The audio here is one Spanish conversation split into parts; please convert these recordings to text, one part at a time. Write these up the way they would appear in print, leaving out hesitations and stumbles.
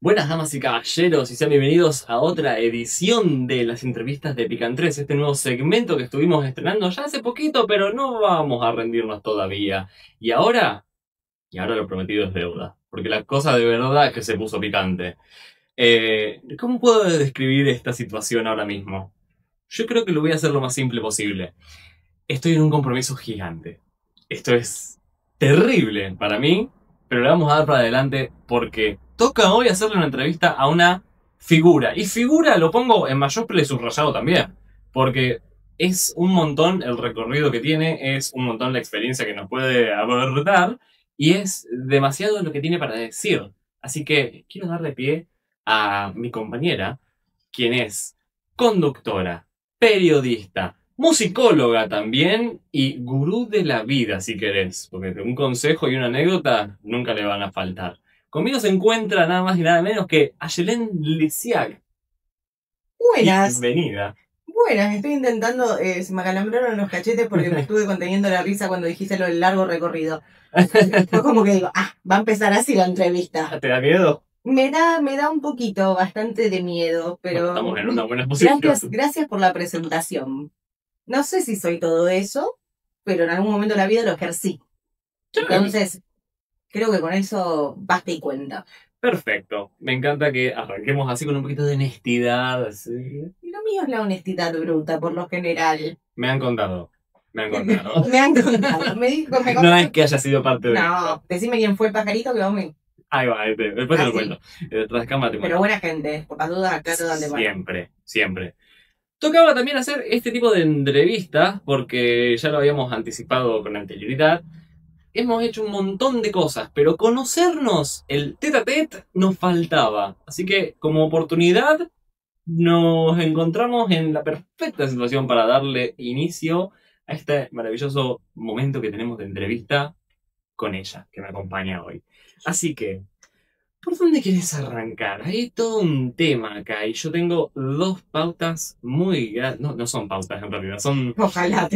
Buenas damas y caballeros y sean bienvenidos a otra edición de las entrevistas de Picantres, este nuevo segmento que estuvimos estrenando ya hace poquito, pero no vamos a rendirnos todavía. Y ahora lo prometido es deuda, porque la cosa de verdad es que se puso picante. ¿Cómo puedo describir esta situación ahora mismo? Yo creo que lo voy a hacer lo más simple posible. Estoy en un compromiso gigante. Esto es terrible para mí, pero le vamos a dar para adelante porque toca hoy hacerle una entrevista a una figura. Y figura lo pongo en mayúscula y subrayado también, porque es un montón el recorrido que tiene, es un montón la experiencia que nos puede abordar y es demasiado lo que tiene para decir. Así que quiero darle pie a mi compañera, quien es conductora, periodista, musicóloga también y gurú de la vida, si querés, porque un consejo y una anécdota nunca le van a faltar. Conmigo se encuentra nada más y nada menos que Ayelen Lisiac. Buenas. Bienvenida. Buenas, estoy intentando, se me acalambraron los cachetes porque me estuve conteniendo la risa cuando dijiste lo del largo recorrido. Fue como que digo, va a empezar así la entrevista. ¿Te da miedo? Me da un poquito, bastante de miedo, pero Estamos en una buena posición. Gracias por la presentación. No sé si soy todo eso, pero en algún momento de la vida lo ejercí. Entonces, creo que con eso basta y cuenta. Perfecto. Me encanta que arranquemos así con un poquito de honestidad. Así. Y lo mío es la honestidad bruta, por lo general. Me han contado. Me han contado. No es que haya sido parte de... No, decime quién fue el pajarito que vamos a... Ahí va, después te lo cuento. Detrás de cámara te cuento. Pero buena gente, por las dudas acá todo de Siempre, siempre. Tocaba también hacer este tipo de entrevistas porque ya lo habíamos anticipado con anterioridad. Hemos hecho un montón de cosas, pero conocernos, el tete-a-tete, nos faltaba. Así que, como oportunidad, nos encontramos en la perfecta situación para darle inicio a este maravilloso momento que tenemos de entrevista con ella, que me acompaña hoy. Así que, ¿por dónde quieres arrancar? Hay todo un tema acá y yo tengo dos pautas muy grandes. No son pautas en realidad, son... Ojalá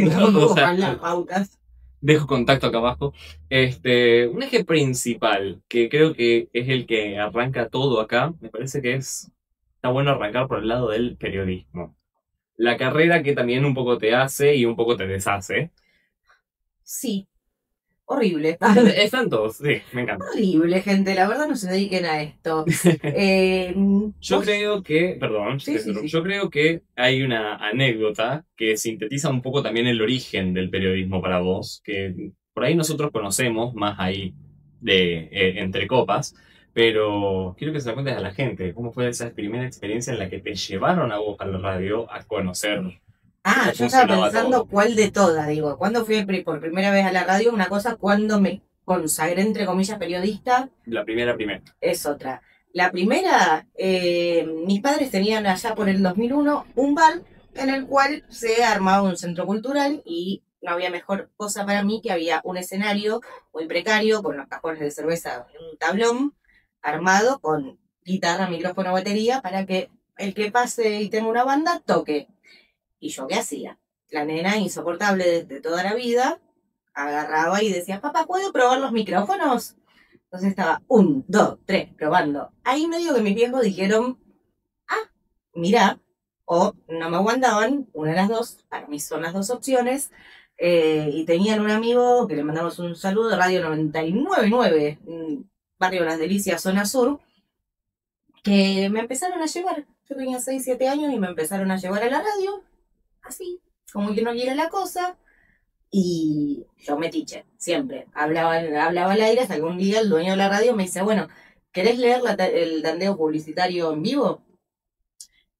pautas. Dejo contacto acá abajo. Un eje principal, que creo que es el que arranca todo acá, me parece que está bueno arrancar por el lado del periodismo. La carrera que también un poco te hace y un poco te deshace. Sí. Horrible. Están todos, sí, me encanta. Horrible, gente. La verdad no se dediquen a esto. Yo creo que, perdón, yo creo que hay una anécdota que sintetiza un poco también el origen del periodismo para vos, que por ahí nosotros conocemos más ahí de entre copas, pero quiero que se la cuentes a la gente. ¿Cómo fue esa primera experiencia en la que te llevaron a vos a la radio a conocer? Yo estaba pensando cuál de todas, digo, ¿cuándo fui por primera vez a la radio? Una cosa, cuando me consagré, entre comillas, periodista. La primera. Es otra. La primera, mis padres tenían allá por el 2001 un bar en el cual se armaba un centro cultural y no había mejor cosa para mí que había un escenario muy precario con los cajones de cerveza en un tablón armado con guitarra, micrófono, batería para que el que pase y tenga una banda toque. ¿Y yo qué hacía? La nena insoportable desde toda la vida agarraba y decía, papá, ¿puedo probar los micrófonos? Entonces estaba 1, 2, 3, probando. Ahí medio que mis viejos dijeron, mira, o no me aguantaban, una de las dos, para mí son las dos opciones, y tenían un amigo que le mandamos un saludo, Radio 99.9, Barrio Las Delicias, Zona Sur, que me empezaron a llevar. Yo tenía 6, 7 años y me empezaron a llevar a la radio, así, como que no quiera la cosa. Y yo metiche, siempre. Hablaba al aire hasta que un día el dueño de la radio me dice, bueno, ¿querés leer el tandeo publicitario en vivo?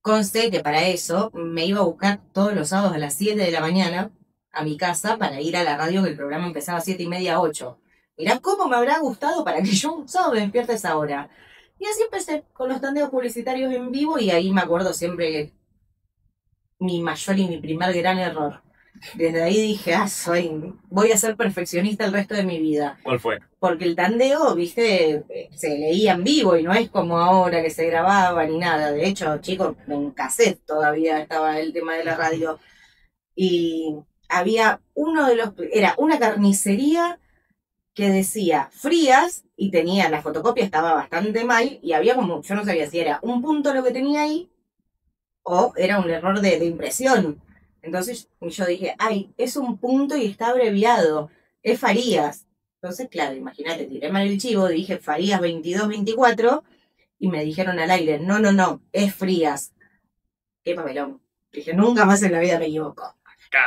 Conste que para eso me iba a buscar todos los sábados a las 7 de la mañana a mi casa para ir a la radio, que el programa empezaba a 7:30, 8. Mirá cómo me habrá gustado para que yo un sábado me despierte a esa hora. Y así empecé con los tandeos publicitarios en vivo y ahí me acuerdo siempre mi mayor y mi primer gran error. Desde ahí dije, voy a ser perfeccionista el resto de mi vida. ¿Cuál fue? Porque el tandeo, viste, se leía en vivo y no es como ahora que se grababa ni nada. De hecho, chicos, en cassette todavía estaba el tema de la radio. Y había era una carnicería que decía frías y tenía, la fotocopia estaba bastante mal y había como, yo no sabía si era un punto lo que tenía ahí o era un error de impresión. Entonces yo dije, ay, es un punto y está abreviado, es Farías. Entonces, claro, imagínate, tiré mal el chivo, dije Farías 22-24 y me dijeron al aire, no, es Frías. Qué papelón. Dije, nunca más en la vida me equivoco.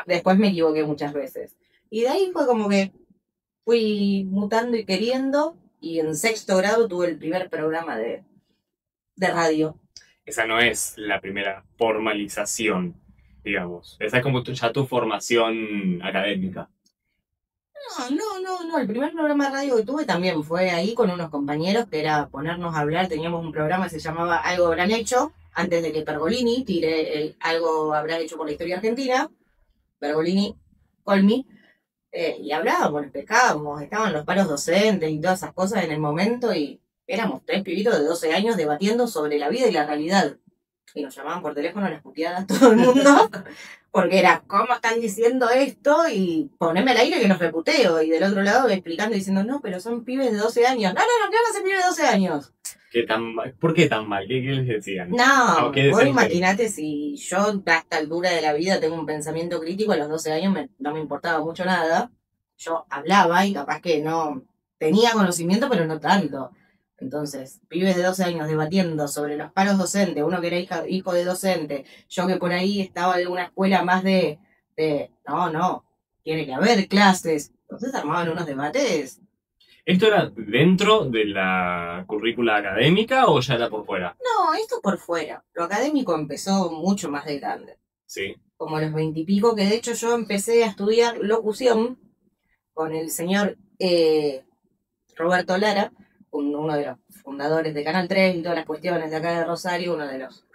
Después me equivoqué muchas veces. Y de ahí fue como que fui mutando y queriendo, y en 6º grado tuve el primer programa de radio. Esa no es la primera formalización, digamos. Esa es como ya tu formación académica. No, el primer programa de radio que tuve también fue ahí con unos compañeros, que era ponernos a hablar. Teníamos un programa que se llamaba Algo Habrán Hecho, antes de que Pergolini tire el Algo Habrán Hecho por la Historia Argentina. Pergolini, Colmi. Y hablábamos, nos pescábamos, estaban los paros docentes y todas esas cosas en el momento, y éramos 3 pibitos de 12 años debatiendo sobre la vida y la realidad. Y nos llamaban por teléfono a las puteadas todo el mundo, porque era, ¿cómo están diciendo esto? Y poneme al aire que nos reputeo. Y del otro lado explicando y diciendo, no, pero son pibes de 12 años. No, ¿qué van a ser pibes de 12 años? ¿Por qué tan mal? ¿Qué les decían? No, vos imaginate, si yo a esta altura de la vida tengo un pensamiento crítico, a los 12 años no me importaba mucho nada. Yo hablaba y capaz que no tenía conocimiento, pero no tanto. Entonces, pibes de 12 años debatiendo sobre los paros docentes, uno que era hijo de docente, yo que por ahí estaba de una escuela más de no, tiene que haber clases. Entonces armaban unos debates. ¿Esto era dentro de la currícula académica o ya era por fuera? No, esto por fuera. Lo académico empezó mucho más de grande. Sí. Como a los 20 y pico, que de hecho yo empecé a estudiar locución con el señor Roberto Lara, uno de los fundadores de Canal 3 y todas las cuestiones de acá de Rosario, uno de los...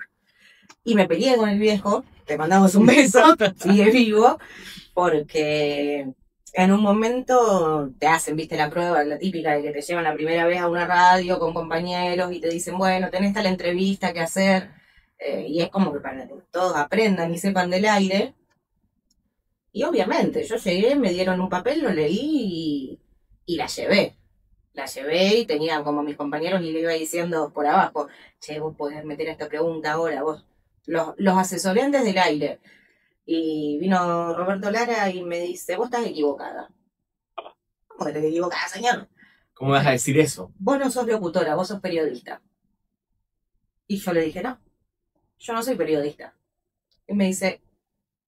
Y me peleé con el viejo, te mandamos un beso, sigue vivo, porque en un momento te hacen, viste, la prueba, la típica de que te llevan la primera vez a una radio con compañeros y te dicen, bueno, tenés tal entrevista que hacer, y es como que para que todos aprendan y sepan del aire. Y obviamente, yo llegué, me dieron un papel, lo leí y la llevé. La llevé y tenía como mis compañeros y le iba diciendo por abajo, che, vos podés meter esta pregunta ahora, vos. Los asesoré antes del aire. Y vino Roberto Lara y me dice, vos estás equivocada. ¿Cómo que estás equivocada, señor? ¿Cómo vas a decir eso? Vos no sos locutora, vos sos periodista. Y yo le dije, no, yo no soy periodista. Y me dice,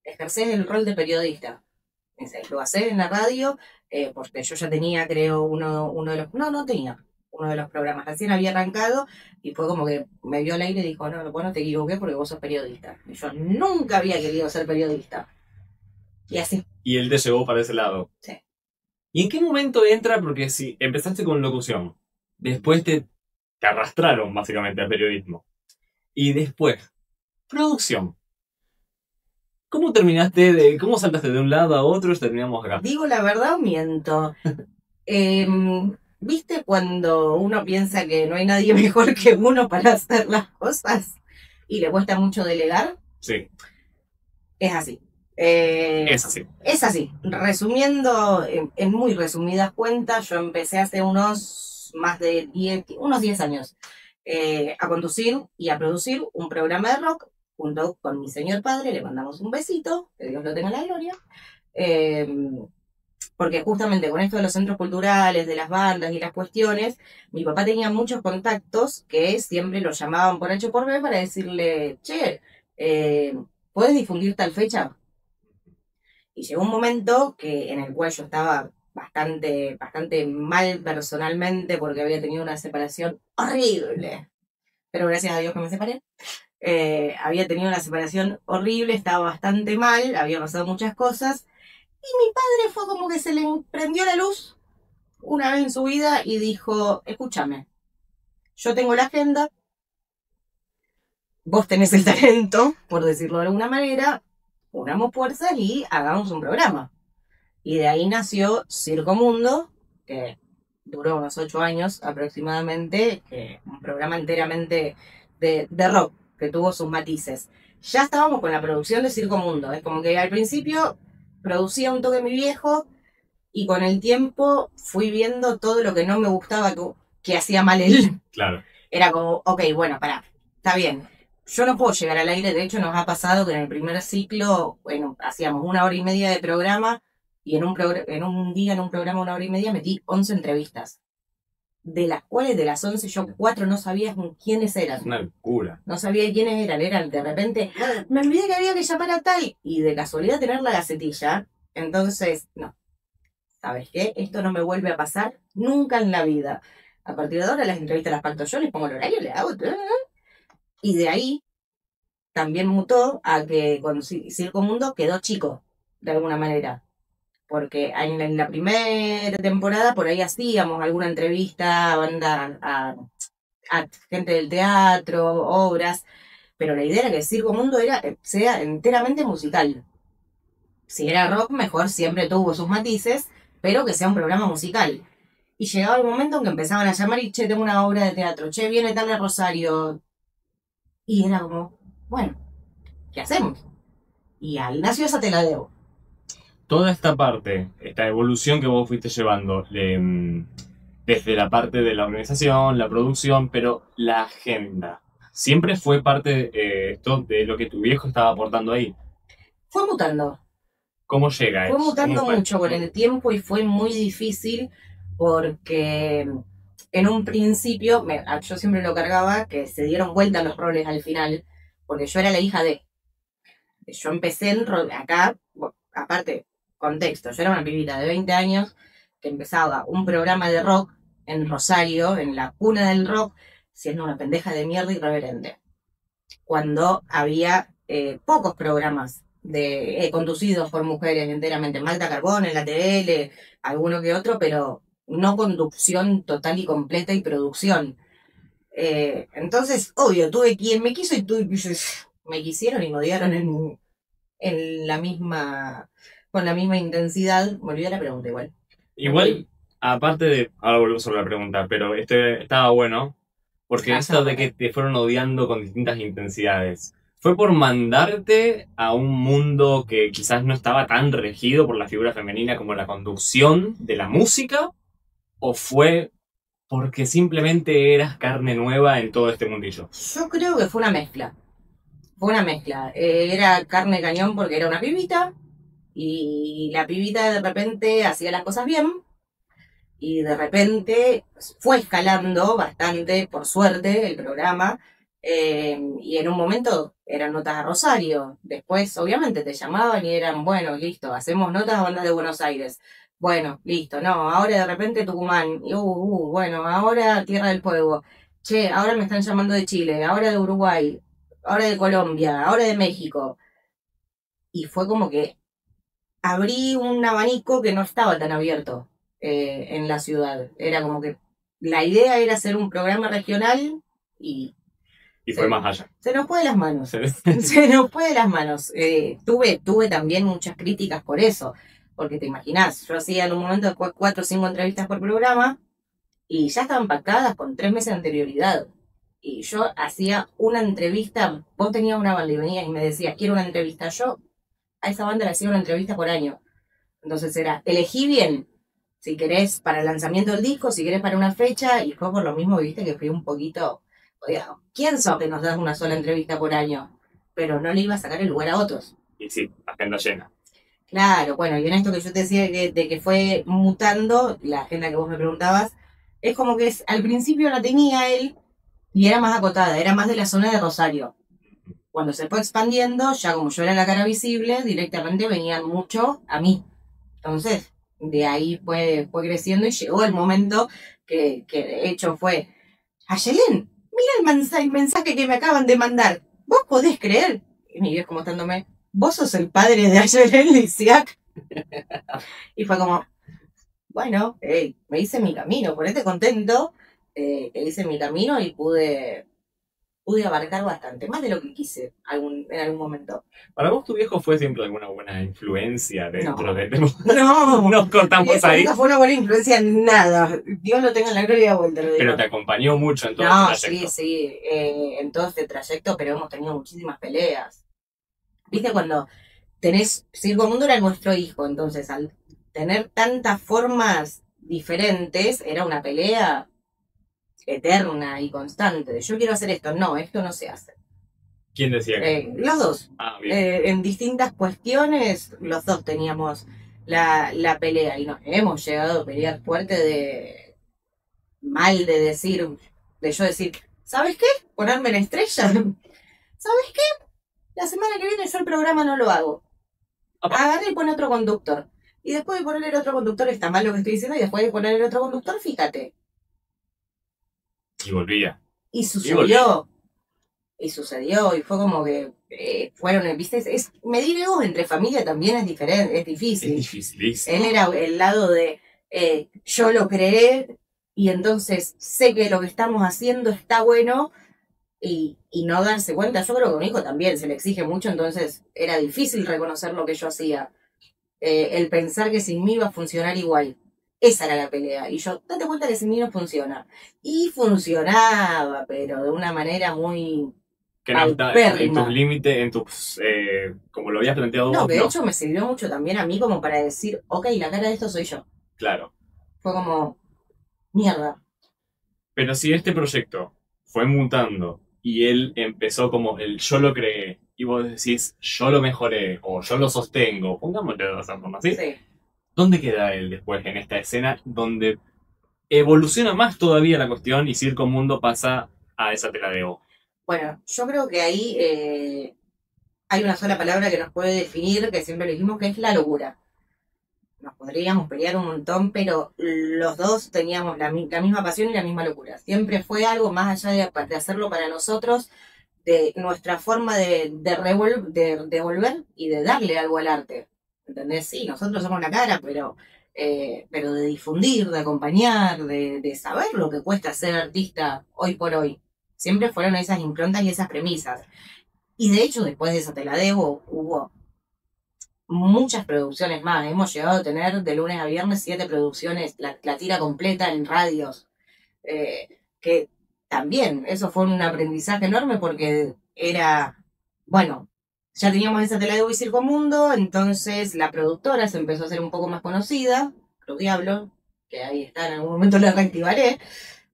ejercés el rol de periodista. Me dice, lo hacés en la radio, porque yo ya tenía, creo, uno de los... No tenía uno de los programas. Recién había arrancado y fue como que me vio al aire y dijo, no, vos no te equivoqué porque vos sos periodista. Y yo nunca había querido ser periodista. Y así. Y él te llevó para ese lado. Sí. ¿Y en qué momento entra? Porque si empezaste con locución, después te arrastraron básicamente al periodismo. Y después, producción. ¿Cómo cómo saltaste de un lado a otro y terminamos acá? ¿Digo la verdad o miento? ¿Viste cuando uno piensa que no hay nadie mejor que uno para hacer las cosas y le cuesta mucho delegar? Sí. Es así. Es así. Es así. Resumiendo, en muy resumidas cuentas, yo empecé hace unos 10 años a conducir y a producir un programa de rock junto con mi señor padre. Le mandamos un besito, que Dios lo tenga en la gloria. Porque justamente con esto de los centros culturales, de las bandas y las cuestiones, mi papá tenía muchos contactos que siempre lo llamaban por H o por B para decirle, che, ¿puedes difundir tal fecha? Y llegó un momento en el cual yo estaba bastante mal personalmente porque había tenido una separación horrible. Pero gracias a Dios que me separé. Había tenido una separación horrible, estaba bastante mal, había pasado muchas cosas. Y mi padre fue como que se le prendió la luz una vez en su vida y dijo, escúchame, yo tengo la agenda, vos tenés el talento, por decirlo de alguna manera, unamos fuerzas y hagamos un programa. Y de ahí nació Circo Mundo, que duró unos 8 años aproximadamente, un programa enteramente de rock, que tuvo sus matices. Ya estábamos con la producción de Circo Mundo, es como que al principio producía un toque mi viejo Y con el tiempo fui viendo todo lo que no me gustaba que hacía mal él. Claro. Era como, ok, bueno, pará, está bien. Yo no puedo llegar al aire, de hecho nos ha pasado que en el primer ciclo, bueno, hacíamos 1 hora y media de programa y en un día, en un programa 1 hora y media, metí 11 entrevistas. De las cuales, de las 11, yo 4 no sabía quiénes eran. Es una locura. No sabía quiénes eran de repente, me olvidé que había que llamar a tal, y de casualidad tener la gacetilla. Entonces, no, ¿sabes qué? Esto no me vuelve a pasar nunca en la vida. A partir de ahora las entrevistas las pacto yo, les pongo el horario, le hago... Y de ahí también mutó a que con Circo Mundo quedó chico, de alguna manera. Porque en la primera temporada por ahí hacíamos alguna entrevista a banda, a gente del teatro, obras, pero la idea era que Circo Mundo sea enteramente musical. Si era rock, mejor, siempre tuvo sus matices, pero que sea un programa musical. Y llegaba el momento en que empezaban a llamar y, che, tengo una obra de teatro, che, viene tal de Rosario. Y era como, bueno, ¿qué hacemos? Y ahí nació esa te la debo. Toda esta parte, esta evolución que vos fuiste llevando, desde la parte de la organización, la producción, pero la agenda, ¿siempre fue parte esto de lo que tu viejo estaba aportando ahí? Fue mutando. ¿Cómo llega eso? Fue mutando mucho con el tiempo y fue muy difícil porque en un principio, yo siempre lo cargaba, que se dieron vuelta los roles al final, porque yo era la hija de... Yo empecé acá, aparte, contexto, yo era una pibita de 20 años que empezaba un programa de rock en Rosario, en la cuna del rock, siendo una pendeja de mierda irreverente. Cuando había pocos programas conducidos por mujeres enteramente. Malta Carbón en la TL, alguno que otro, pero no conducción total y completa y producción. Entonces, obvio, tuve quien me quiso y me quisieron y me odiaron en la misma, con la misma intensidad. Me olvidé la pregunta igual. Igual, aparte de, ahora volvemos sobre la pregunta, pero estaba bueno, porque esto de que te fueron odiando con distintas intensidades, ¿fue por mandarte a un mundo que quizás no estaba tan regido por la figura femenina como la conducción de la música? ¿O fue porque simplemente eras carne nueva en todo este mundillo? Yo creo que fue una mezcla. Fue una mezcla. Era carne cañón porque era una pibita y la pibita de repente hacía las cosas bien y de repente fue escalando bastante, por suerte, el programa. Y en un momento eran notas a Rosario. Después, obviamente, te llamaban y eran, bueno, listo, hacemos notas a bandas de Buenos Aires. Bueno, listo, no, ahora de repente Tucumán. Y, bueno, ahora Tierra del Fuego. Che, ahora me están llamando de Chile, ahora de Uruguay, ahora de Colombia, ahora de México. Y fue como que abrí un abanico que no estaba tan abierto en la ciudad. Era como que la idea era hacer un programa regional y fue más allá. Se nos fue de las manos. Se nos fue de las manos. Tuve también muchas críticas por eso. Porque te imaginás, yo hacía en un momento después 4 o 5 entrevistas por programa y ya estaban pactadas con 3 meses de anterioridad. Y yo hacía una entrevista, vos tenías una banda y venías y me decías, quiero una entrevista. Yo a esa banda le hacía una entrevista por año. Entonces era, elegí bien, si querés para el lanzamiento del disco, si querés para una fecha, y fue por lo mismo, viste, que fui un poquito... ¿Quién sos que nos das una sola entrevista por año? Pero no le iba a sacar el lugar a otros. Y sí, agenda llena. Claro, bueno, y en esto que yo te decía de que fue mutando, la agenda que vos me preguntabas, es como que al principio la tenía él y era más acotada, era más de la zona de Rosario. Cuando se fue expandiendo, ya como yo era la cara visible, directamente venían mucho a mí. Entonces, de ahí fue creciendo y llegó el momento que de hecho fue, Ayelén, mira el mensaje que me acaban de mandar. ¿Vos podés creer? Y mi viejo mostrándome, vos sos el padre de Ayelén Lisiak. Y fue como, bueno, me hice mi camino, ponete contento, que hice mi camino y pude abarcar bastante, más de lo que quise en algún momento. ¿Para vos tu viejo fue siempre alguna buena influencia dentro de... No, nos cortamos ahí. No fue una buena influencia en nada. Dios lo tenga en la gloria de vuelta. Pero te acompañó mucho en todo este trayecto. Sí, en todo este trayecto, pero hemos tenido muchísimas peleas. ¿Viste cuando tenés... Circo Mundo era nuestro hijo, entonces al tener tantas formas diferentes era una pelea eterna y constante. Yo quiero hacer esto, no, esto no se hace. ¿Quién decía que? Los dos. Ah, bien. En distintas cuestiones, los dos teníamos la pelea y nos hemos llegado a pelear fuerte de mal de decir, de yo decir, ¿sabes qué? Ponerme en estrella. ¿Sabes qué? La semana que viene yo el programa no lo hago. Agarré y pone otro conductor. Y después de poner el otro conductor está mal lo que estoy diciendo, y después de poner el otro conductor, fíjate. Y volvía. Y sucedió. Y sucedió, y fue como que fueron, ¿viste? Medir egos entre familia también es diferente, es difícil. Es dificilísimo. Él era el lado de yo lo creé y entonces sé que lo que estamos haciendo está bueno y no darse cuenta. Yo creo que a un hijo también se le exige mucho, entonces era difícil reconocer lo que yo hacía. El pensar que sin mí iba a funcionar igual. Esa era la pelea. Y yo, date cuenta que sin mí no funciona. Y funcionaba, pero de una manera muy... Que no está en tus límites, en tus... como lo habías planteado vos. No, que de hecho me sirvió mucho también a mí como para decir, ok, la cara de esto soy yo. Claro. Fue como, mierda. Pero si este proyecto fue mutando y él empezó como el yo lo creé y vos decís yo lo mejoré o yo lo sostengo, pongámosle de esa forma, ¿sí? Sí. ¿Dónde queda él después en esta escena donde evoluciona más todavía la cuestión y Circo Mundo pasa a esa tela de O? Bueno, yo creo que ahí hay una sola palabra que nos puede definir, que siempre lo dijimos, que es la locura. Nos podríamos pelear un montón, pero los dos teníamos la misma pasión y la misma locura. Siempre fue algo más allá de hacerlo para nosotros, de nuestra forma de devolver y de darle algo al arte. ¿Entendés? Sí, nosotros somos la cara, pero de difundir, de acompañar, de saber lo que cuesta ser artista hoy por hoy. Siempre fueron esas improntas y esas premisas. Y de hecho, después de esa Te la debo, hubo muchas producciones más. Hemos llegado a tener de lunes a viernes 7 producciones, la tira completa en radios. Que también, eso fue un aprendizaje enorme porque era, bueno, ya teníamos esa Te la debo y Circo Mundo, entonces la productora se empezó a hacer un poco más conocida, Cruz Diablo, que ahí está, en algún momento la reactivaré.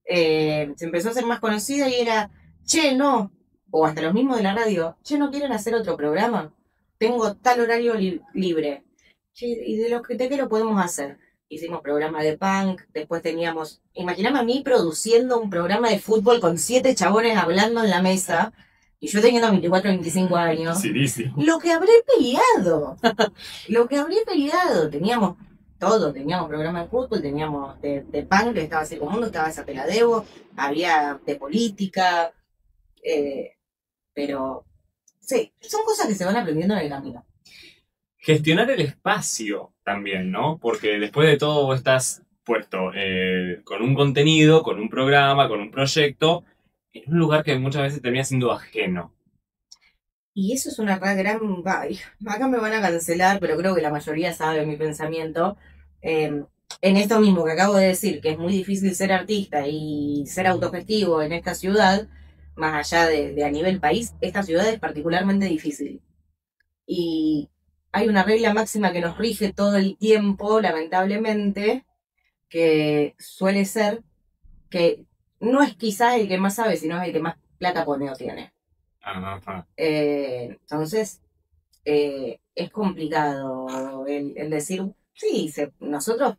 Se empezó a hacer más conocida y era, che, no, o hasta los mismos de la radio, che, ¿no quieren hacer otro programa? Tengo tal horario libre. Che, ¿y de qué lo podemos hacer? Hicimos programa de punk, después teníamos, imagíname a mí produciendo un programa de fútbol con 7 chabones hablando en la mesa, y yo teniendo 24 o 25 años. Sí. Lo que habré peleado, teníamos todo, teníamos programa de fútbol, teníamos de punk, que estaba Circo Mundo, estaba esa Te la debo, había de política, pero sí, son cosas que se van aprendiendo en el camino. Gestionar el espacio también, ¿no? Porque después de todo vos estás puesto con un contenido, con un programa, con un proyecto, en un lugar que muchas veces termina siendo ajeno. Y eso es una gran... acá me van a cancelar, pero creo que la mayoría sabe mi pensamiento. En esto mismo que acabo de decir, que es muy difícil ser artista y ser autogestivo en esta ciudad, más allá de a nivel país, esta ciudad es particularmente difícil. Y hay una regla máxima que nos rige todo el tiempo, lamentablemente, que suele ser que no es quizás el que más sabe, sino es el que más plata pone o tiene. Ajá. Entonces, es complicado el decir, sí, nosotros,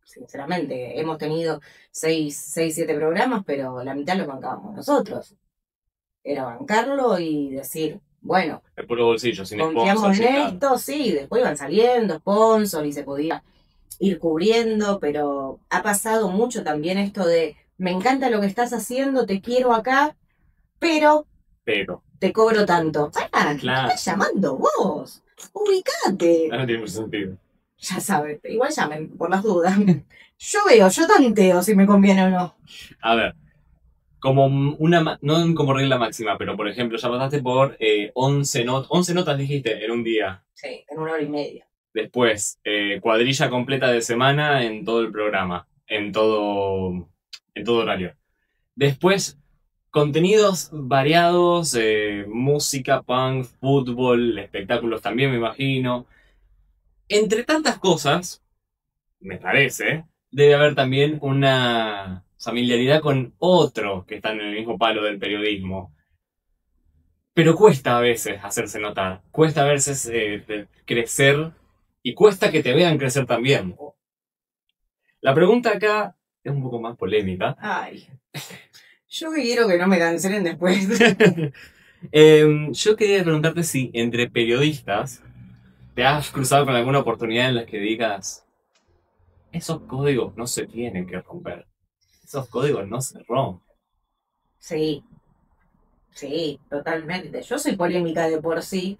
sinceramente, hemos tenido 7 programas, pero la mitad lo bancábamos nosotros. Era bancarlo y decir, bueno, el puro bolsillo, sin confiamos en esto, sí, después iban saliendo sponsors y se podía ir cubriendo, pero ha pasado mucho también esto de, me encanta lo que estás haciendo, te quiero acá, pero te cobro tanto. Claro. ¿Me estás llamando vos? Ubicate. No tiene mucho sentido. Ya sabes, igual llamen, por las dudas. Yo tanteo si me conviene o no. A ver, como no como regla máxima, pero por ejemplo, ya pasaste por 11 notas dijiste en un día. Sí, en 1 hora y media. Después, cuadrilla completa de semana en todo el programa, en todo horario. Después, contenidos variados, música, punk, fútbol, espectáculos también me imagino. Entre tantas cosas, me parece, debe haber también una familiaridad con otros que están en el mismo palo del periodismo. Pero cuesta a veces hacerse notar, cuesta a veces crecer y cuesta que te vean crecer también. La pregunta acá es un poco más polémica. Ay, yo quiero que no me cancelen después. Yo quería preguntarte si entre periodistas te has cruzado con alguna oportunidad en la que digas, esos códigos no se tienen que romper, esos códigos no se rompen. Sí, sí, totalmente. Yo soy polémica de por sí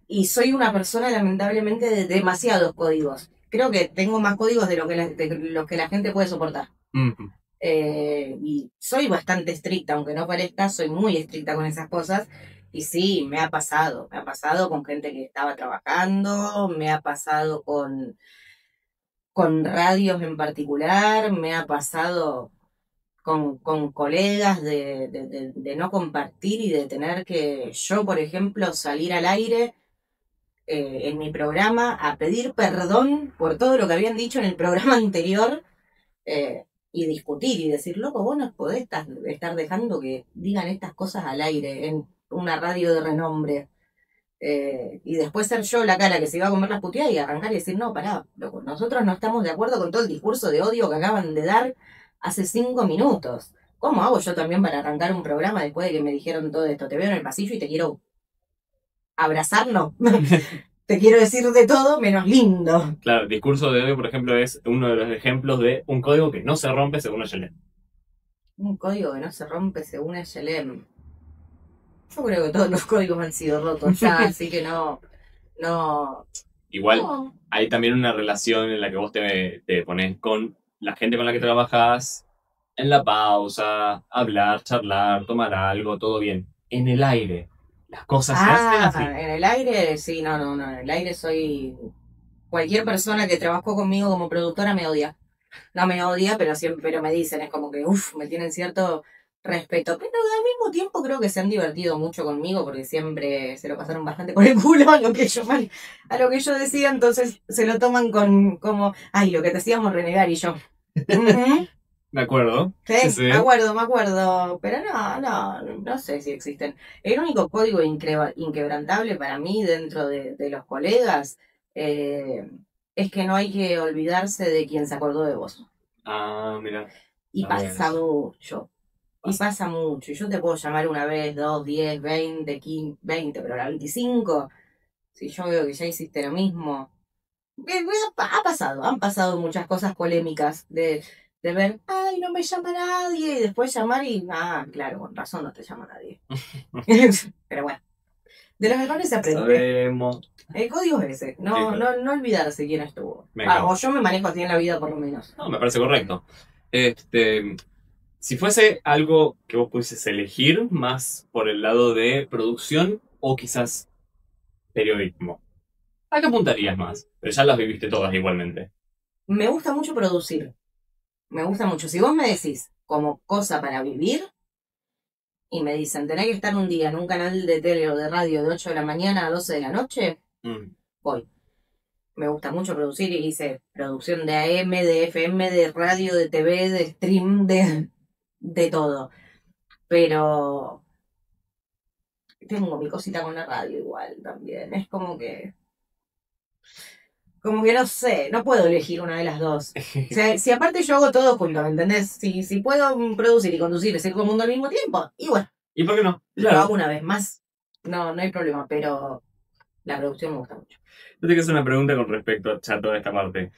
y soy una persona lamentablemente de demasiados códigos. Creo que tengo más códigos de los que la gente puede soportar. Ujú. Y soy bastante estricta, aunque no parezca, soy muy estricta con esas cosas. Y sí, me ha pasado con gente que estaba trabajando, me ha pasado con radios en particular, me ha pasado con colegas de no compartir y de tener que yo, por ejemplo, salir al aire en mi programa a pedir perdón por todo lo que habían dicho en el programa anterior y discutir y decir, loco, vos no podés estar dejando que digan estas cosas al aire en una radio de renombre. Y después ser yo la cara que se iba a comer las puteadas y arrancar y decir, no, pará, loco, nosotros no estamos de acuerdo con todo el discurso de odio que acaban de dar hace 5 minutos. ¿Cómo hago yo también para arrancar un programa después de que me dijeron todo esto? Te veo en el pasillo y te quiero abrazar, no. Te quiero decir de todo menos lindo. Claro, el discurso de hoy, por ejemplo, es uno de los ejemplos de un código que no se rompe según Ayelen. Un código que no se rompe según HLM. Yo creo que todos los códigos han sido rotos ya, así que no. Igual, No. hay también una relación en la que vos te pones con la gente con la que trabajas en la pausa, hablar, charlar, tomar algo, todo bien. En el aire, las cosas se hacen así. En el aire, sí, no. En el aire soy. Cualquier persona que trabajó conmigo como productora me odia. No me odia, pero siempre me dicen, es como que, uff, me tienen cierto respeto. Pero al mismo tiempo creo que se han divertido mucho conmigo porque siempre se lo pasaron bastante por el culo a lo que yo decía, entonces se lo toman con como, ay, lo que te hacíamos renegar y yo. "Ujú". Me acuerdo. Sí, Sí. me acuerdo, pero no sé si existen. El único código inquebrantable para mí dentro de los colegas eh, es que no hay que olvidarse de quien se acordó de vos. Ah, mira. Y Está bien. pasa mucho. Y pasa mucho. Y yo te puedo llamar una vez, dos, 10, 20, 15, 20, pero la 25, si yo veo que ya hiciste lo mismo. Han pasado muchas cosas polémicas de ver, ay, no me llama nadie, y después llamar y, claro, con razón no te llama nadie. Pero bueno, de los errores se aprende. Sabemos. El código es ese, no olvidarse quién estuvo. Venga. O yo me manejo así en la vida por lo menos. No, me parece correcto. Si fuese algo que vos pudieses elegir más por el lado de producción o quizás periodismo, ¿a qué apuntarías más? Pero ya las viviste todas igualmente. Me gusta mucho producir. Me gusta mucho. Si vos me decís como cosa para vivir y me dicen tenés que estar un día en un canal de tele o de radio de 8 de la mañana a 12 de la noche, voy. Me gusta mucho producir y hice producción de AM, de FM, de radio, de TV, de stream, de todo. Pero tengo mi cosita con la radio igual también. Es como que no sé, no puedo elegir una de las dos. O sea, si aparte yo hago todo junto, ¿me entendés? Si puedo producir y conducir el Circo Mundo al mismo tiempo, y bueno, ¿Y por qué no? lo hago una vez más. No hay problema, pero la producción me gusta mucho. Yo te quiero hacer una pregunta con respecto a toda esta parte.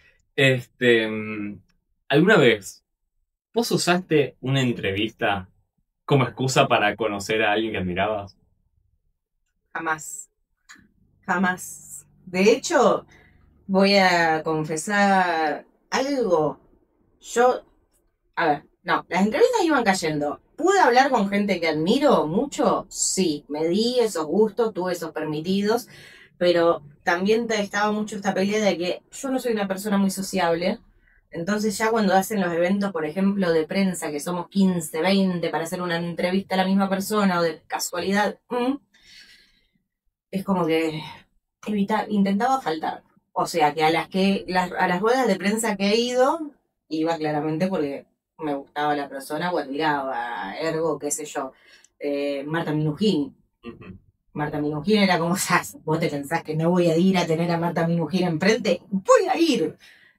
¿Alguna vez vos usaste una entrevista como excusa para conocer a alguien que admirabas? Jamás. Jamás. De hecho, voy a confesar algo. A ver, no, las entrevistas iban cayendo. ¿Pude hablar con gente que admiro mucho? Sí, me di esos gustos, tuve esos permitidos, pero también estaba mucho esta pelea de que yo no soy una persona muy sociable. Entonces ya cuando hacen los eventos, por ejemplo, de prensa, que somos 15, 20 para hacer una entrevista a la misma persona o de casualidad, es como que intentaba faltar. O sea, que a las ruedas de prensa que he ido, iba claramente porque me gustaba la persona o admiraba, ergo, qué sé yo, Marta Minujín. Marta Minujín era como, vos te pensás que no voy a ir a tener a Marta Minujín enfrente, voy a ir.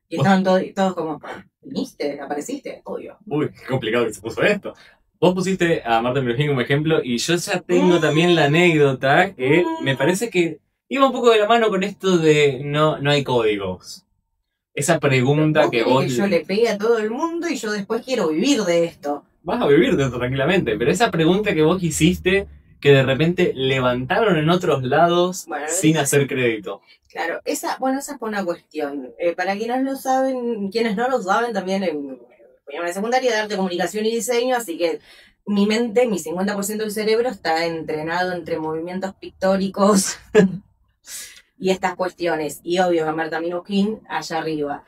Y estaban todos como, ¿viniste? ¿Apareciste? Obvio. Uy, qué complicado que se puso esto. Vos pusiste a Marta Minujín como ejemplo y yo ya tengo también la anécdota que me parece que iba un poco de la mano con esto de no hay códigos. Esa pregunta que vos... que yo le pegue a todo el mundo y yo después quiero vivir de esto. Vas a vivir de esto tranquilamente, pero esa pregunta que vos hiciste que de repente levantaron en otros lados sin hacer crédito. Claro, esa fue una cuestión. Para quienes no lo saben, también en la secundaria de arte, comunicación y diseño, así que mi mente, mi 50% del cerebro está entrenado entre movimientos pictóricos y estas cuestiones. Y obvio, a Marta Minujín allá arriba.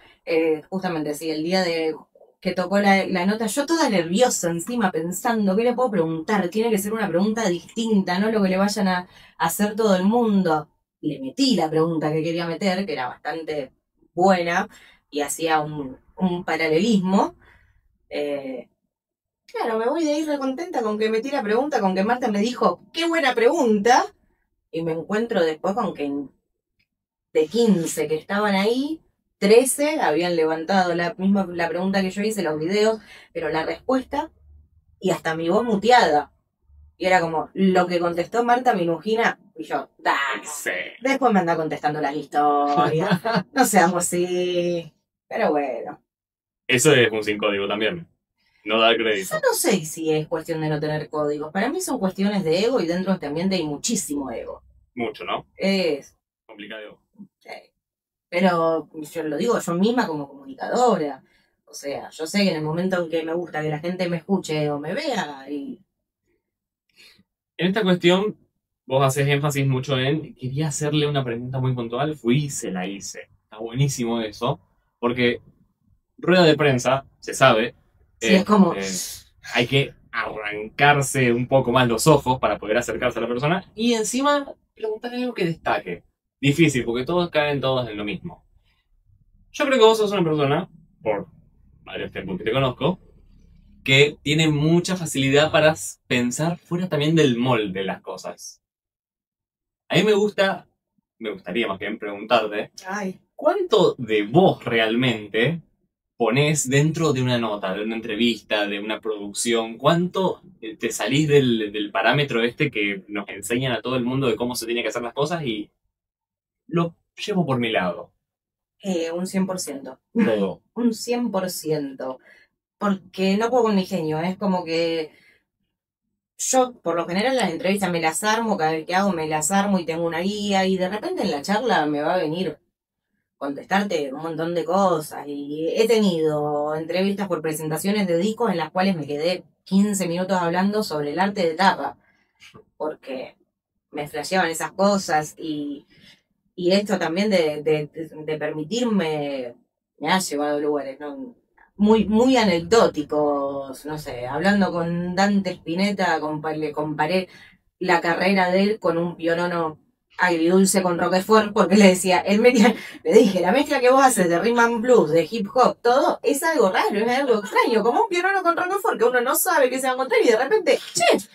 Justamente, sí, el día de que tocó la nota, yo toda nerviosa encima pensando, ¿qué le puedo preguntar? Tiene que ser una pregunta distinta, no lo que le vayan a hacer todo el mundo. Le metí la pregunta que quería meter, que era bastante buena, y hacía un paralelismo. Claro, me voy de ahí recontenta con que metí la pregunta, con que Marta me dijo, qué buena pregunta, y me encuentro después con que de 15 que estaban ahí, 13 habían levantado la pregunta que yo hice, los videos, pero la respuesta, y hasta mi voz muteada. Y era como, lo que contestó Marta Minujina, y yo, Sí. Después me anda contestando las historias. No seamos así. Pero bueno. Eso es un sin código también. No dar crédito. Yo no sé si es cuestión de no tener códigos. Para mí son cuestiones de ego y dentro de este ambiente hay muchísimo ego. Mucho, ¿no? Es complicado. Sí. Pero yo lo digo yo misma como comunicadora. O sea, yo sé que en el momento en que me gusta que la gente me escuche o me vea y... En esta cuestión, vos haces énfasis mucho en quería hacerle una pregunta muy puntual, fui y se la hice. Está buenísimo eso, porque rueda de prensa, se sabe, Sí, es como... hay que arrancarse un poco más los ojos para poder acercarse a la persona y encima preguntarle algo que destaque. Difícil, porque todos caen todos en lo mismo. Yo creo que vos sos una persona, por varios tiempos que te conozco, que tiene mucha facilidad para pensar fuera también del molde de las cosas. A mí me gustaría más bien preguntarte, ¿cuánto de vos realmente ponés dentro de una nota, de una entrevista, de una producción? ¿Cuánto te salís del parámetro este que nos enseñan a todo el mundo de cómo se tiene que hacer las cosas y lo llevo por mi lado? Un 100%. Todo. Un 100%. Porque no puedo con mi genio, es como que yo, por lo general, las entrevistas me las armo, cada vez que hago me las armo y tengo una guía, y de repente en la charla me va a venir contestarte un montón de cosas. Y he tenido entrevistas por presentaciones de discos en las cuales me quedé 15 minutos hablando sobre el arte de tapa, porque me flasheaban esas cosas y esto también de permitirme, me ha llevado a lugares, ¿no? Muy anecdóticos, no sé, hablando con Dante Spinetta, le comparé la carrera de él con un pionono agridulce con Roquefort, porque le decía, le dije, la mezcla que vos haces de rhythm and blues, de hip hop, todo, es algo raro, es algo extraño, como un pionono con Roquefort, que uno no sabe qué se va a encontrar y de repente, che,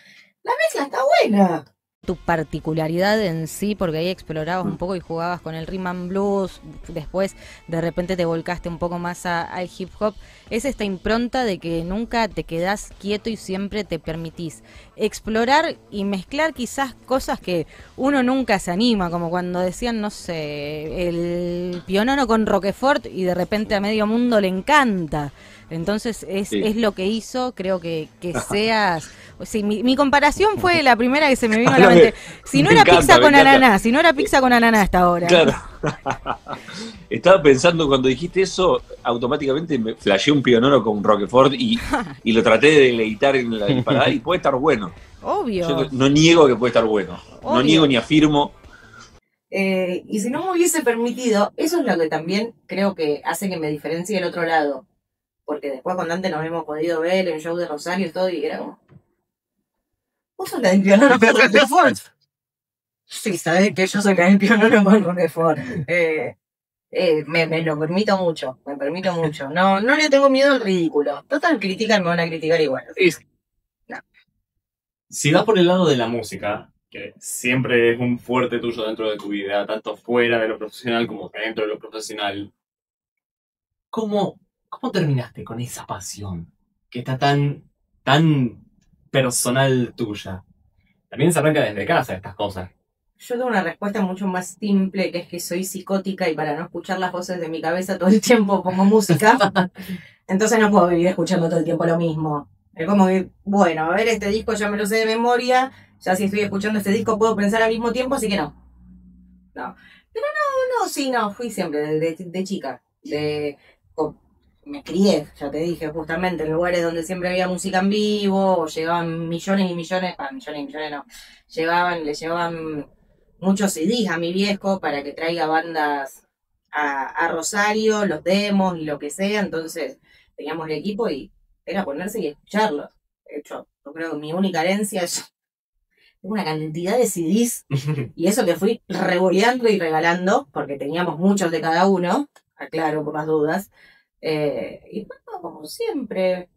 la mezcla está buena. Tu particularidad en sí, porque ahí explorabas un poco y jugabas con el rhythm and blues, después de repente te volcaste un poco más al hip hop, es esta impronta de que nunca te quedás quieto y siempre te permitís explorar y mezclar quizás cosas que uno nunca se anima, como cuando decían, no sé, el pionono con Roquefort y de repente a medio mundo le encanta. Entonces es lo que hizo, creo que seas... Sí, mi comparación fue la primera que se me vino a la mente. Si no era pizza con ananá, si no era pizza con ananá hasta ahora. Claro. Estaba pensando cuando dijiste eso, automáticamente me flasheé un pionono con Roquefort y lo traté de deleitar en el paladar y puede estar bueno. Obvio. Yo no niego que puede estar bueno. Obvio. No niego ni afirmo. Y si no me hubiese permitido, eso es lo que también creo que hace que me diferencie del otro lado. Porque después con Dante nos hemos podido ver en show de Rosario y todo, y era como... ¿Vos sos la del pionono con Roquefort? Sí, sabés que yo soy la del pionono con Roquefort. Me lo permito mucho, me permito mucho. No, no le tengo miedo al ridículo. Total, critican, me van a criticar igual. No. Si vas por el lado de la música, que siempre es un fuerte tuyo dentro de tu vida, tanto fuera de lo profesional como dentro de lo profesional, ¿cómo terminaste con esa pasión que está tan personal tuya? También se arranca desde casa estas cosas. Yo tengo una respuesta mucho más simple, que es que soy psicótica y para no escuchar las voces de mi cabeza todo el tiempo pongo música. Entonces no puedo vivir escuchando todo el tiempo lo mismo. Es como que, bueno, a ver, este disco ya me lo sé de memoria, ya si estoy escuchando este disco puedo pensar al mismo tiempo, así que no. No. Pero no, fui siempre de chica. Me crié, ya te dije, justamente en lugares donde siempre había música en vivo, o llegaban millones y millones, no, le llevaban muchos CDs a mi viejo para que traiga bandas a Rosario, los demos y lo que sea, entonces teníamos el equipo y era ponerse y escucharlos. De hecho, yo creo que mi única herencia es una cantidad de CDs, y eso que fui revoleando y regalando, porque teníamos muchos de cada uno, aclaro por las dudas. Y bueno, como siempre,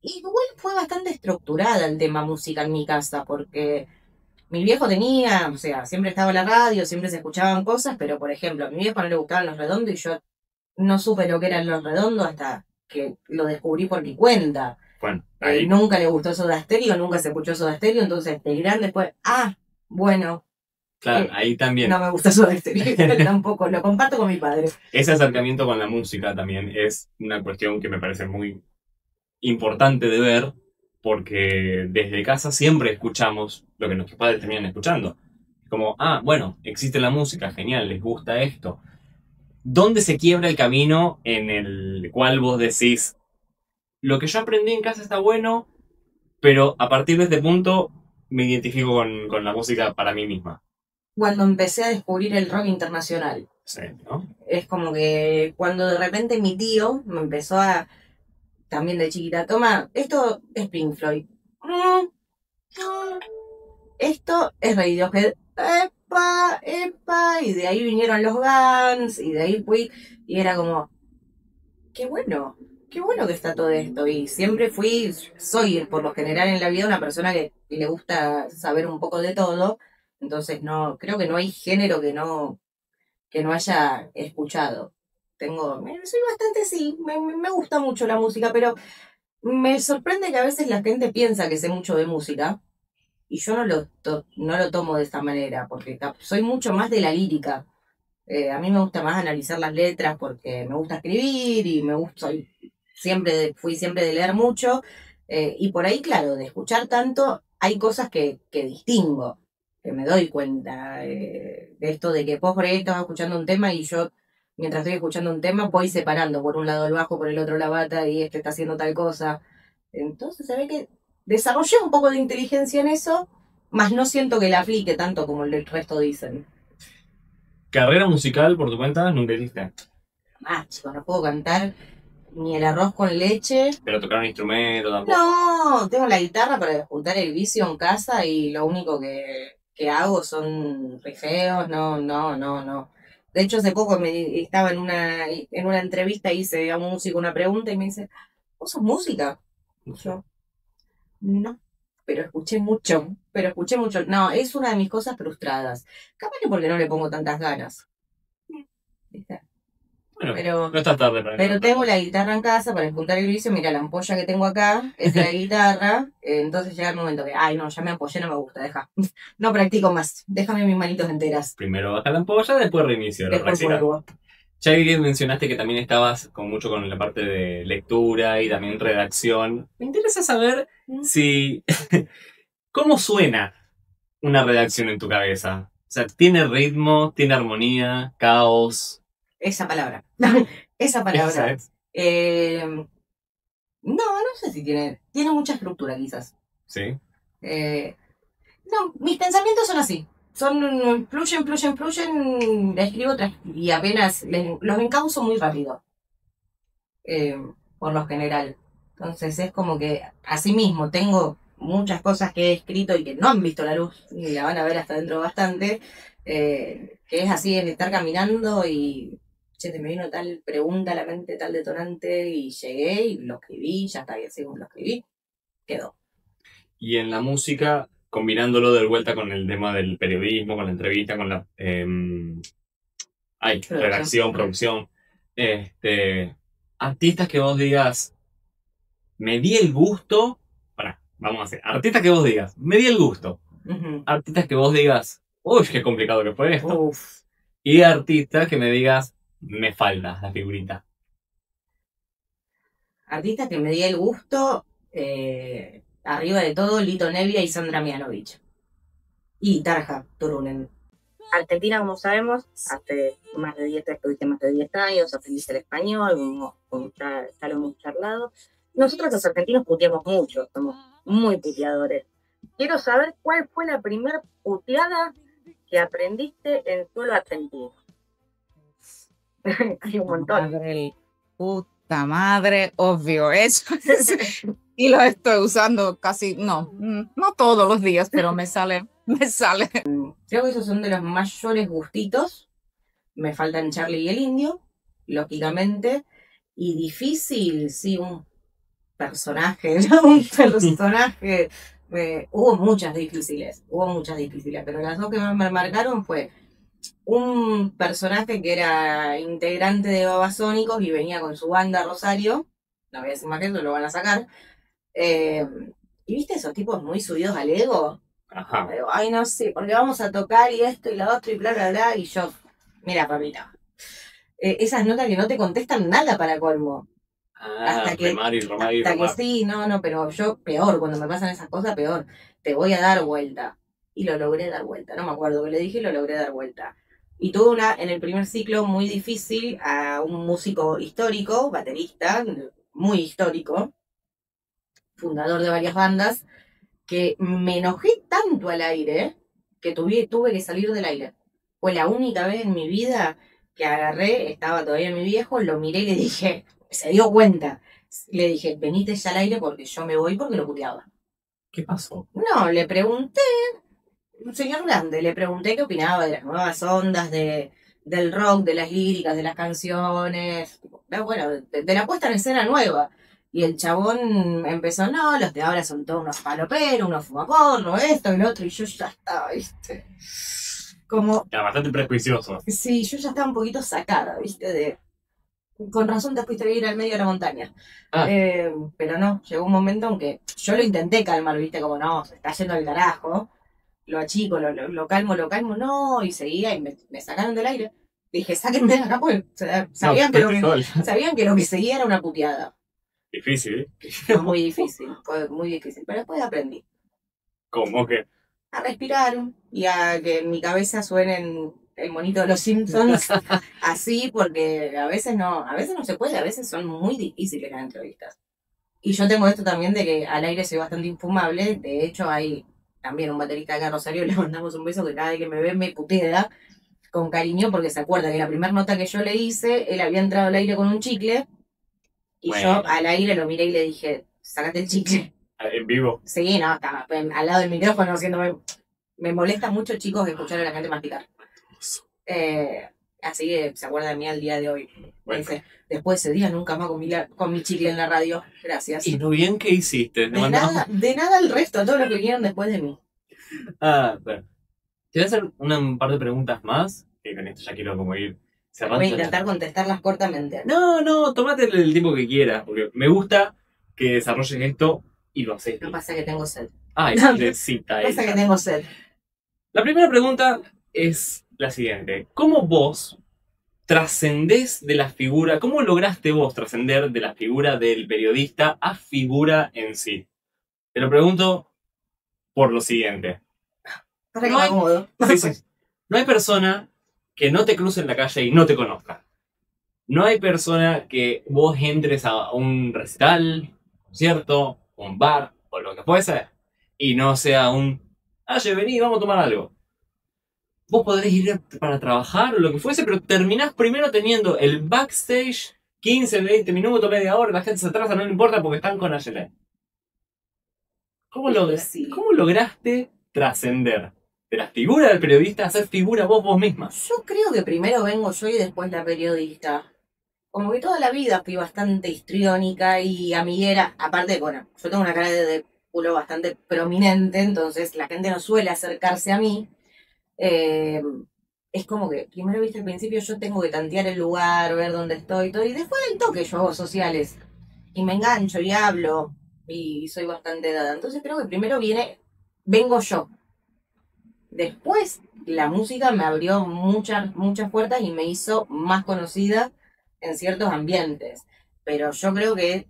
igual fue bastante estructurada el tema música en mi casa, porque mi viejo tenía, o sea, siempre estaba la radio, siempre se escuchaban cosas, pero por ejemplo, a mi viejo no le gustaban los redondos y yo no supe lo que eran los redondos hasta que lo descubrí por mi cuenta. Bueno, ahí. Nunca le gustó Soda Stereo, nunca se escuchó Soda Stereo, entonces de grande fue, bueno. Claro, ahí también. No me gusta Soda Stereo, tampoco, lo comparto con mi padre. Ese acercamiento con la música también es una cuestión que me parece muy importante de ver, porque desde casa siempre escuchamos lo que nuestros padres terminan escuchando. Como, bueno, existe la música, genial, les gusta esto. ¿Dónde se quiebra el camino en el cual vos decís, lo que yo aprendí en casa está bueno, pero a partir de este punto me identifico con la música para mí misma? Cuando empecé a descubrir el rock internacional. Sí, ¿no? Es como que cuando de repente mi tío me empezó a, también de chiquita, toma, esto es Pink Floyd. Esto es Radiohead. Epa, y de ahí vinieron los Guns, y de ahí fui, y era como, qué bueno que está todo esto. Y siempre soy por lo general en la vida una persona que le gusta saber un poco de todo. Entonces no, creo que no hay género que no haya escuchado. Soy bastante, sí, me gusta mucho la música, pero me sorprende que a veces la gente piensa que sé mucho de música, y yo no lo tomo de esta manera, porque soy mucho más de la lírica. A mí me gusta más analizar las letras porque me gusta escribir y fui siempre de leer mucho, y por ahí, claro, de escuchar tanto, hay cosas que distingo, que me doy cuenta, de esto de que vos por ahí estás escuchando un tema y yo, mientras estoy escuchando un tema, voy separando por un lado el bajo, por el otro la bata, y este está haciendo tal cosa. Entonces se ve que desarrollé un poco de inteligencia en eso, más no siento que la aplique tanto como el resto dicen. ¿Carrera musical por tu cuenta nunca hiciste? Chicos, no puedo cantar ni el arroz con leche. ¿Pero tocar un instrumento tampoco? No, tengo la guitarra para ejecutar el vicio en casa y lo único que hago son rifeos, no. De hecho, hace poco estaba en una entrevista, hice a un músico una pregunta y me dice, ¿vos sos música? Y yo, no, pero escuché mucho. No, es una de mis cosas frustradas. Capaz que porque no le pongo tantas ganas. ¿Viste? Bueno, no está tarde para pero tengo la guitarra en casa para ejecutar el vicio. Mira, la ampolla que tengo acá es de la guitarra. Entonces llega el momento que, no, ya me ampollé, no me gusta, deja. No practico más, déjame mis manitos enteras. Primero baja la ampolla, después reinicio. Después vuelvo. Ya que mencionaste que también estabas mucho con la parte de lectura y también redacción. Me interesa saber si... ¿Cómo suena una redacción en tu cabeza? O sea, ¿tiene ritmo, tiene armonía, caos? Esa palabra. Esa palabra. Esa es. No sé si tiene mucha estructura quizás. Sí. No, mis pensamientos son así. Fluyen, escribo y apenas los encauzo muy rápido. Por lo general. Entonces es como que así mismo tengo muchas cosas que he escrito y que no han visto la luz, y la van a ver hasta dentro bastante, que es así, es estar caminando y che, te me vino tal pregunta a la mente, tal detonante, y llegué y lo escribí, ya está, y así como lo escribí, quedó. Y en la música, combinándolo de vuelta con el tema del periodismo, con la entrevista, con la redacción, producción. Artistas que vos digas, me di el gusto. Vamos a hacer. Artistas que vos digas, me di el gusto. Uh-huh. Artistas que vos digas, uy, qué complicado que fue esto. Uf. Y artistas que me digas, me falta la figurita. Artistas que me di el gusto, arriba de todo, Lito Nevia y Sandra Mianovich. Y Tarja Turunen. Argentina, como sabemos, hace más de 10 años, aprendiste el español, como ya lo hemos charlado. Nosotros los argentinos puteamos mucho, somos muy puteadores. Quiero saber cuál fue la primera puteada que aprendiste en suelo argentino. Hay un montón. Puta madre, obvio, eso es, y lo estoy usando casi, no todos los días, pero me sale. Creo que esos son de los mayores gustitos. Me faltan Charlie y el Indio, lógicamente. Y difícil, sí, un personaje, ¿no? Un personaje. Hubo muchas difíciles, pero las dos que más me marcaron fue un personaje que era integrante de Babasónicos y venía con su banda Rosario. No voy a decir más que eso, lo van a sacar. ¿Y viste esos tipos muy subidos al ego? Ajá. Ay, no sé, porque vamos a tocar y esto y lo otro y bla, bla, bla. Y yo, mira, papita. Esas notas que no te contestan nada para colmo. Hasta que sí, no, pero yo peor, cuando me pasan esas cosas, peor. Te voy a dar vuelta. Y lo logré dar vuelta. No me acuerdo qué le dije y lo logré dar vuelta. Y tuve en el primer ciclo muy difícil a un músico histórico, baterista, muy histórico, fundador de varias bandas, que me enojé tanto al aire que tuve que salir del aire. Fue la única vez en mi vida que agarré, estaba todavía mi viejo, lo miré y le dije, se dio cuenta, le dije, venite ya al aire porque yo me voy porque lo puteaba. ¿Qué pasó? No, le pregunté, un señor grande, le pregunté qué opinaba de las nuevas ondas del rock, de las líricas, de las canciones, bueno, de la puesta en escena nueva. Y el chabón empezó, no, los de ahora son todos unos paloperos, unos fumaporro, esto y lo otro, y yo ya estaba, ¿viste? Como... Era bastante prejuicioso. Sí, yo ya estaba un poquito sacada, ¿viste? Con razón te fuiste a vivir al medio de la montaña. Pero no, llegó un momento en que yo lo intenté calmar, ¿viste? Como, no, se está yendo al carajo. Lo achico, lo calmo, no, y seguía y me sacaron del aire. Dije, sáquenme de acá, pues. Sabían que lo que seguía era una puteada. Difícil, Fue muy difícil, pero después aprendí. ¿Cómo que? A respirar y a que en mi cabeza suenen el monito de los Simpsons así, porque a veces no se puede, a veces son muy difíciles las entrevistas. Y yo tengo esto también de que al aire soy bastante infumable, de hecho hay también un baterista acá en Rosario, le mandamos un beso que cada vez que me ve me putea con cariño porque se acuerda que la primera nota que yo le hice, él había entrado al aire con un chicle. Y bueno, yo al aire lo miré y le dije, sácate el chicle. ¿En vivo? Sí, no, estaba al lado del micrófono haciéndome... Me molesta mucho, chicos, escuchar a la gente masticar. Así que se acuerda de mí al día de hoy. Bueno. Dice, después de ese día nunca más con mi chicle en la radio. Gracias. ¿Y lo bien que hiciste? De nada el resto, todo lo que vinieron después de mí. Bueno. Te voy a hacer un par de preguntas más, que con esto ya quiero como ir... Voy a intentar contestarlas cortamente. No, tomate el tiempo que quieras, porque me gusta que desarrolles esto y lo haces. No pasa que tengo sed. Ay, necesita ella. Pasa que tengo sed. La primera pregunta es la siguiente. ¿Cómo vos trascendés de la figura, cómo lograste vos trascender de la figura del periodista a figura en sí? Te lo pregunto por lo siguiente. Para que me acomodo. Sí. No hay persona que no te cruce en la calle y no te conozca. No hay persona que vos entres a un recital, ¿cierto? Un bar, o lo que fuese, y no sea vení, vamos a tomar algo. Vos podréis ir para trabajar o lo que fuese, pero terminás primero teniendo el backstage 15, 20 minutos, media hora, la gente se atrasa, no le importa porque están con Ayelén. ¿Cómo lograste trascender? de la figura del periodista a ser figura vos mismas? Yo creo que primero vengo yo y después la periodista. Como que toda la vida fui bastante histriónica y amiguera. Aparte, bueno, yo tengo una cara de culo bastante prominente, entonces la gente no suele acercarse a mí. Es como que primero, viste, al principio yo tengo que tantear el lugar, ver dónde estoy y todo, y después del toque yo hago sociales. Y me engancho y hablo, y soy bastante dada. Entonces creo que primero vengo yo. Después la música me abrió muchas puertas y me hizo más conocida en ciertos ambientes. Pero yo creo que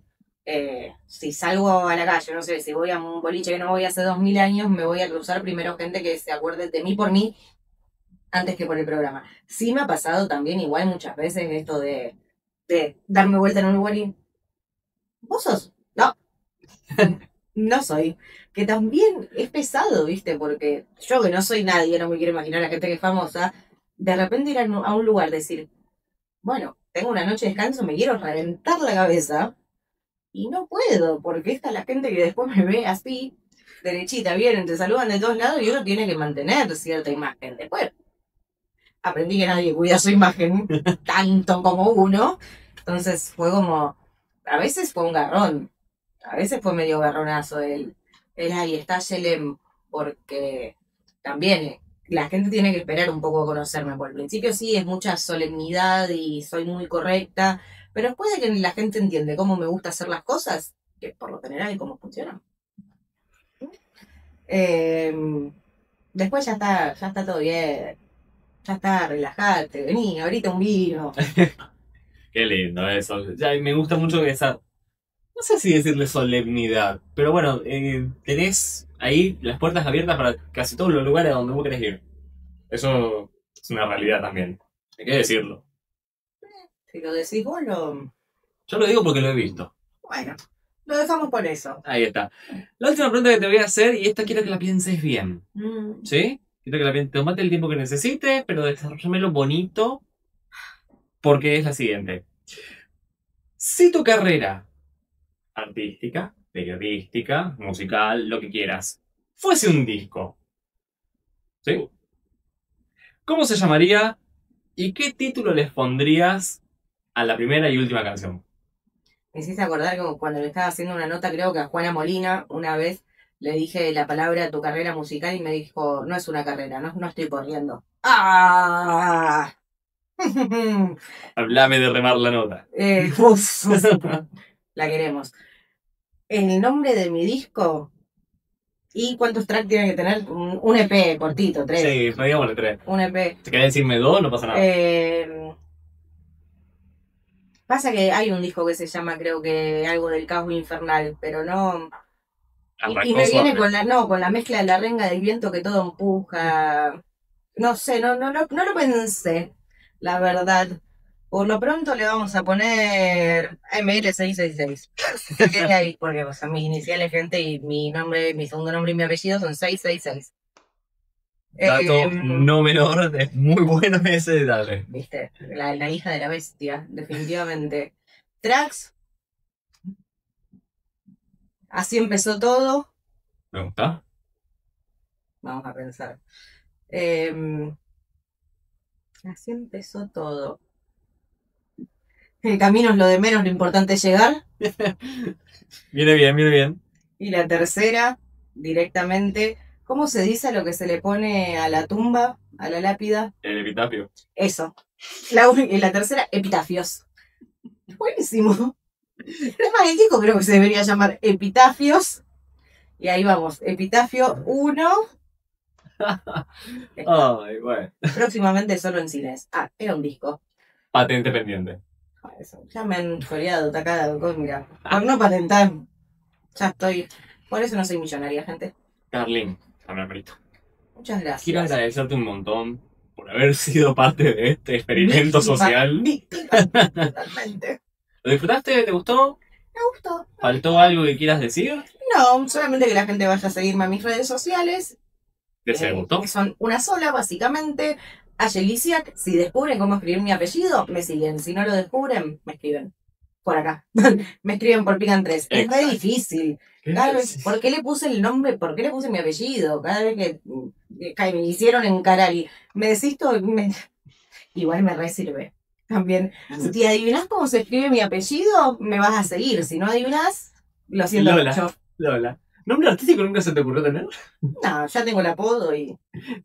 si salgo a la calle, no sé, si voy a un boliche que no voy hace 2000 años, me voy a cruzar primero gente que se acuerde de mí por mí antes que por el programa. Sí me ha pasado también igual muchas veces esto de darme vuelta en un lugar y... ¿Vos sos? No. No soy. Que también es pesado, ¿viste? Porque yo que no soy nadie, no me quiero imaginar a la gente que es famosa, de repente ir a un lugar, decir, bueno, tengo una noche de descanso, me quiero reventar la cabeza y no puedo, porque está la gente que después me ve así, derechita, vienen, te saludan de todos lados y uno tiene que mantener cierta imagen. Después aprendí que nadie cuida su imagen tanto como uno, entonces fue como, a veces fue un garrón. A veces fue medio garronazo el ahí está Yelem, porque también la gente tiene que esperar un poco a conocerme. Por el principio sí, es mucha solemnidad y soy muy correcta, pero después de que la gente entiende cómo me gusta hacer las cosas, que por lo general es cómo funciona. Después ya está todo bien, ya está, relajate, vení, ahorita un vino. Qué lindo eso. Ya, me gusta mucho esa... No sé si decirle solemnidad, pero bueno, tenés ahí las puertas abiertas para casi todos los lugares a donde vos querés ir. Eso es una realidad también, hay que decirlo. Si lo decís vos, Yo lo digo porque lo he visto. bueno, lo dejamos por eso. Ahí está. La última pregunta que te voy a hacer, y esta quiero que la pienses bien, ¿sí? Quiero que la pienses, tomate el tiempo que necesites, pero desarrollamelo bonito, porque es la siguiente. Si tu carrera artística, periodística, musical, lo que quieras, fuese un disco, ¿sí? ¿Cómo se llamaría y qué título les pondrías a la primera y última canción? Me hiciste acordar como cuando le estaba haciendo una nota, creo que a Juana Molina, una vez le dije la palabra tu carrera musical y me dijo, no es una carrera, no estoy corriendo. ¡Ah! Hablame de remar la nota. La queremos. El nombre de mi disco y cuántos tracks tiene que tener, un EP cortito, 3. Sí, digámosle 3. Un EP. Si querés decirme 2, no pasa nada. Pasa que hay un disco que se llama, creo que algo del caos infernal, pero no. Y me viene con la mezcla de la renga del viento que todo empuja. No sé, no lo pensé, la verdad. Por lo pronto le vamos a poner AML666. Se quede ahí, porque o sea, mis iniciales, gente, y mi nombre, mi segundo nombre y mi apellido son 666. Dato no menor, es muy bueno ese detalle. Viste, la hija de la bestia, definitivamente. Tracks. Así empezó todo. ¿Me gusta? Vamos a pensar. Así empezó todo. El camino es lo de menos, lo importante es llegar. Viene bien, viene bien. Y la tercera, directamente, ¿cómo se dice a lo que se le pone a la tumba, a la lápida? El epitafio. Eso. Y la tercera, epitafios. Buenísimo. Es más, el disco creo que se debería llamar Epitafios. Y ahí vamos, Epitafio 1. Ay, bueno. Próximamente solo en cines. Ah, era un disco. Patente pendiente. Eso. Ya me han choreado, tacada, mira. Por no patentar, ya estoy. Por eso no soy millonaria, gente. Carlín, dame amerito. Muchas gracias. Quiero agradecerte un montón por haber sido parte de este experimento social. Totalmente. ¿Lo disfrutaste? ¿Te gustó? Me gustó. ¿Faltó algo que quieras decir? No, solamente que la gente vaya a seguirme a mis redes sociales. ¿Te se gustó? Que son una sola, básicamente. Ayelisiac, si descubren cómo escribir mi apellido, me siguen. Si no lo descubren, me escriben. por acá. Me escriben por Pican 3. Es re difícil. Cada vez, ¿por qué le puse el nombre? ¿Por qué le puse mi apellido? Cada vez que me hicieron encarar y me decís todo, igual me re sirve. También, si adivinás cómo se escribe mi apellido, me vas a seguir. Si no adivinás, lo siento mucho. Lola. ¿Nombre artístico nunca se te ocurrió tener? No, ya tengo el apodo y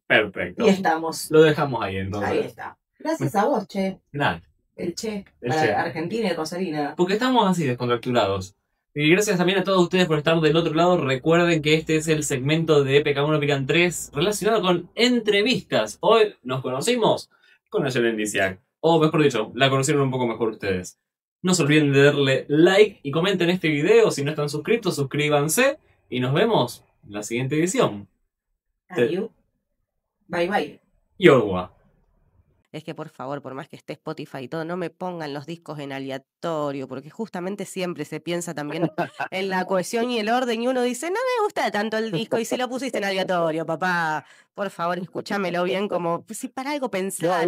Perfecto. estamos. Lo dejamos ahí entonces. Ahí está. Gracias a vos, Che. Nada. El Che. El Para Che. Argentina y Rosarina. Porque estamos así descontracturados. Y gracias también a todos ustedes por estar del otro lado. Recuerden que este es el segmento de PK1 Pican 3 relacionado con entrevistas. Hoy nos conocimos con Ayelen Lisiak. O mejor dicho, la conocieron un poco mejor ustedes. No se olviden de darle like y comenten este video. Si no están suscritos, suscríbanse. Y nos vemos en la siguiente edición. Adiós. Bye bye. Yorwa. Es que por favor, por más que esté Spotify y todo, no me pongan los discos en aleatorio, porque justamente siempre se piensa también en la cohesión y el orden, y uno dice, no me gusta tanto el disco, y si lo pusiste en aleatorio, papá, por favor, escúchamelo bien, como si para algo pensado.